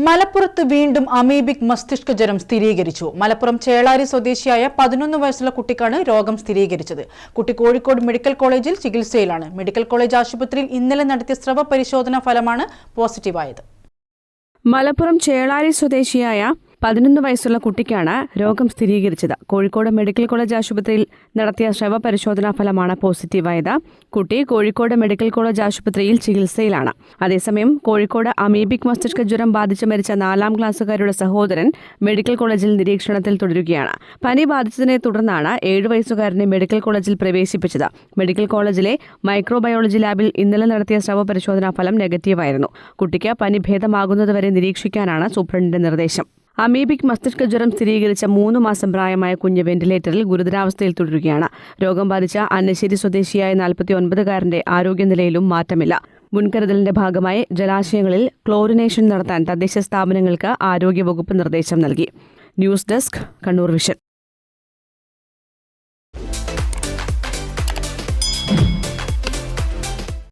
മലപ്പുറത്ത് വീണ്ടും അമീബിക് മസ്തിഷ്ക ജ്വരം സ്ഥിരീകരിച്ചു. മലപ്പുറം ചേളാരി സ്വദേശിയായ 11 വയസ്സുള്ള കുട്ടിക്കാണ് രോഗം സ്ഥിരീകരിച്ചത്. കുട്ടി കോഴിക്കോട് മെഡിക്കൽ കോളേജിൽ ചികിത്സയിലാണ്. മെഡിക്കൽ കോളേജ് ആശുപത്രിയിൽ ഇന്നലെ നടത്തിയ സ്രവ പരിശോധനാ ഫലമാണ് പോസിറ്റീവായത്. മലപ്പുറം ചേളാരി സ്വദേശിയായ 11 വയസ്സുള്ള കുട്ടിക്കാണ് രോഗം സ്ഥിരീകരിച്ചത്. കോഴിക്കോട് മെഡിക്കൽ കോളേജ് ആശുപത്രിയിൽ നടത്തിയ സ്രവ പരിശോധനാ ഫലമാണ് പോസിറ്റീവായത്. കുട്ടി കോഴിക്കോട് മെഡിക്കൽ കോളേജ് ആശുപത്രിയിൽ ചികിത്സയിലാണ്. അതേസമയം കോഴിക്കോട് അമീബിക് മസ്തിഷ്ക ജ്വരം ബാധിച്ച് മരിച്ച 4ാം ക്ലാസ്സുകാരുടെ സഹോദരൻ മെഡിക്കൽ കോളേജിൽ നിരീക്ഷണത്തിൽ തുടരുകയാണ്. പനി ബാധിച്ചതിനെ തുടർന്നാണ് 7 വയസ്സുകാരനെ മെഡിക്കൽ കോളേജിൽ പ്രവേശിപ്പിച്ചത്. മെഡിക്കൽ കോളേജിലെ മൈക്രോബയോളജി ലാബിൽ ഇന്നലെ നടത്തിയ സ്രവ പരിശോധനാ ഫലം നെഗറ്റീവായിരുന്നു. കുട്ടിക്ക് പനി ഭേദമാകുന്നതുവരെ നിരീക്ഷിക്കാനാണ് സൂപ്രണ്ടിന്റെ നിർദ്ദേശം. അമീബിക് മസ്തിഷ്ക ജ്വരം സ്ഥിരീകരിച്ച 3 മാസം പ്രായമായ കുഞ്ഞ് വെന്റിലേറ്ററിൽ ഗുരുതരാവസ്ഥയിൽ തുടരുകയാണ്. രോഗം ബാധിച്ച അന്നശ്ശേരി സ്വദേശിയായ 49-കാരന്റെ ആരോഗ്യനിലയിലും മാറ്റമില്ല. മുൻകരുതലിന്റെ ഭാഗമായി ജലാശയങ്ങളിൽ ക്ലോറിനേഷൻ നടത്താൻ തദ്ദേശ സ്ഥാപനങ്ങൾക്ക് ആരോഗ്യവകുപ്പ് നിർദ്ദേശം നൽകി. News desk, Kannur vision.